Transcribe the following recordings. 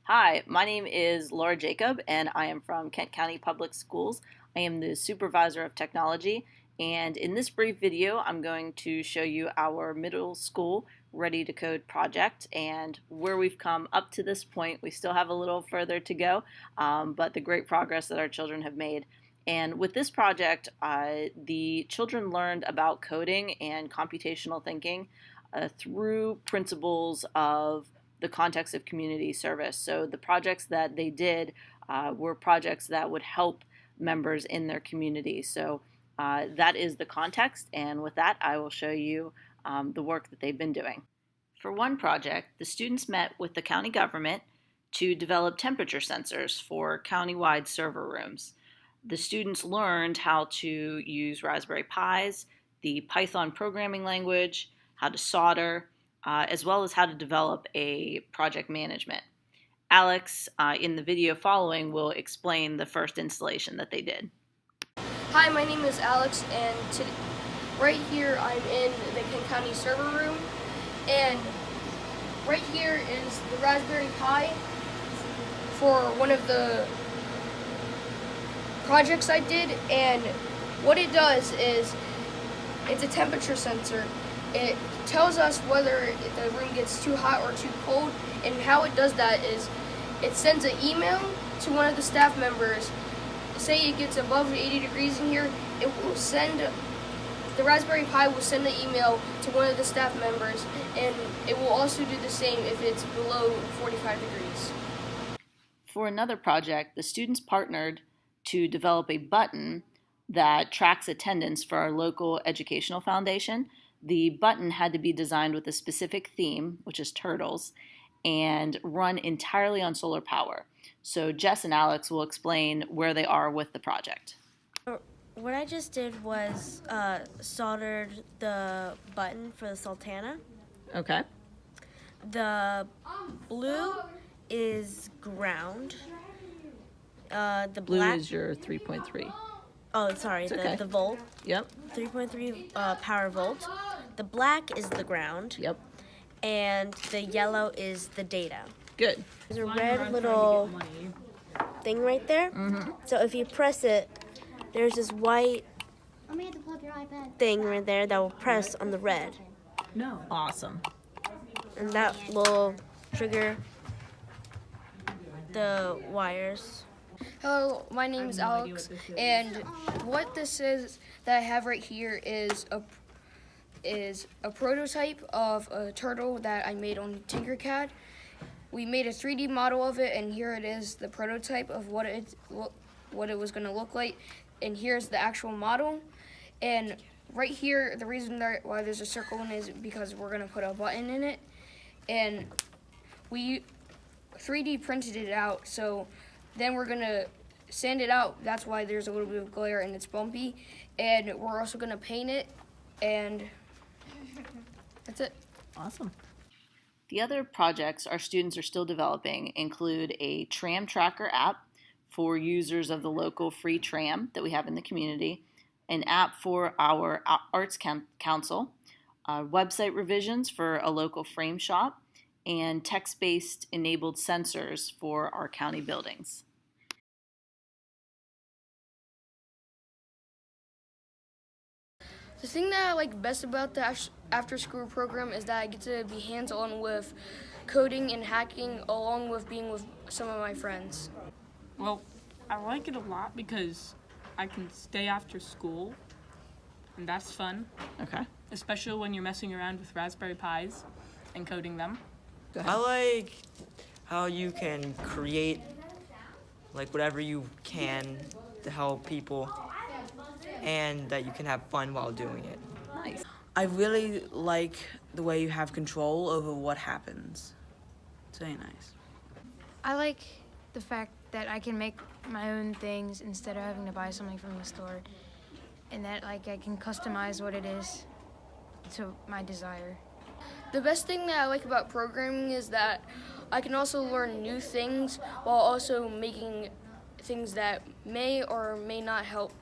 Hi, my name is Laura Jacob, and I am from Kent County Public Schools. I am the Supervisor of Technology, and in this brief video, I'm going to show you our middle school Ready to Code project and where we've come up to this point. We still have a little further to go, but the great progress that our children have made. And with this project, the children learned about coding and computational thinking through principles of the context of community service. So the projects that they did were projects that would help members in their community. So that is the context, and with that I will show you the work that they've been doing. For one project, the students met with the county government to develop temperature sensors for countywide server rooms. The students learned how to use Raspberry Pis, the Python programming language, how to solder, as well as how to develop a project management. Alex, in the video following, will explain the first installation that they did. Hi, my name is Alex, and right here I'm in the Kent County server room, and right here is the Raspberry Pi for one of the projects I did, and what it does is it's a temperature sensor. It tells us whether the room gets too hot or too cold, and how it does that is it sends an email to one of the staff members. Say it gets above 80 degrees in here, it will send, the Raspberry Pi will send the email to one of the staff members, and it will also do the same if it's below 45 degrees. For another project, the students partnered to develop a button that tracks attendance for our local educational foundation. The button had to be designed with a specific theme, which is turtles, and run entirely on solar power. So Jess and Alex will explain where they are with the project. What I just did was soldered the button for the Sultana. Okay. The blue is ground. The Blue black is your 3.3. Oh, sorry, okay. the volt. Yep. 3.3 power volt. The black is the ground. Yep. And the yellow is the data. Good. There's a red little thing right there. Mm-hmm. So if you press it, there's this white thing right there that will press on the red. No. Awesome. And that will trigger the wires. Hello, my name is Alex, and what this is that I have right here is a prototype of a turtle that I made on Tinkercad. We made a 3D model of it, and here it is, the prototype of what it was going to look like, and here's the actual model. And right here, the reason why there's a circle in it is because we're going to put a button in it, and we 3D printed it out, so then we're going to sand it out. That's why there's a little bit of glare and it's bumpy, and we're also going to paint it, and that's it. Awesome. The other projects our students are still developing include a tram tracker app for users of the local free tram that we have in the community, an app for our Arts Council, website revisions for a local frame shop, and text-based enabled sensors for our county buildings. The thing that I like best about the after-school program is that I get to be hands-on with coding and hacking, along with being with some of my friends. Well, I like it a lot because I can stay after school, and that's fun. Okay. Especially when you're messing around with Raspberry Pis and coding them. I like how you can create like whatever you can to help people, and that you can have fun while doing it. Nice. I really like the way you have control over what happens. It's very nice. I like the fact that I can make my own things instead of having to buy something from the store, and that I can customize what it is to my desire. The best thing that I like about programming is that I can also learn new things while also making things that may or may not help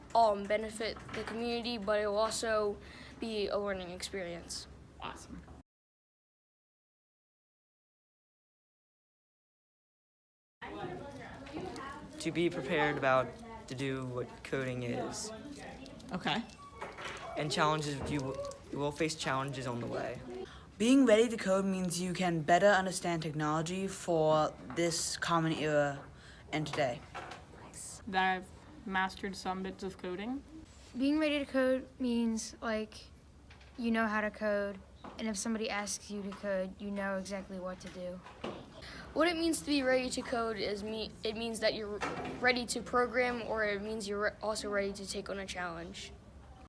benefit the community, but it will also be a learning experience. Awesome. to be prepared about to do what coding is. Okay. And challenges, you will face challenges on the way. Being ready to code means you can better understand technology for this common era and today. That I've mastered some bits of coding. Being ready to code means like you know how to code, and if somebody asks you to code, you know exactly what to do. What it means to be ready to code is it means that you're ready to program, or it means you're also ready to take on a challenge.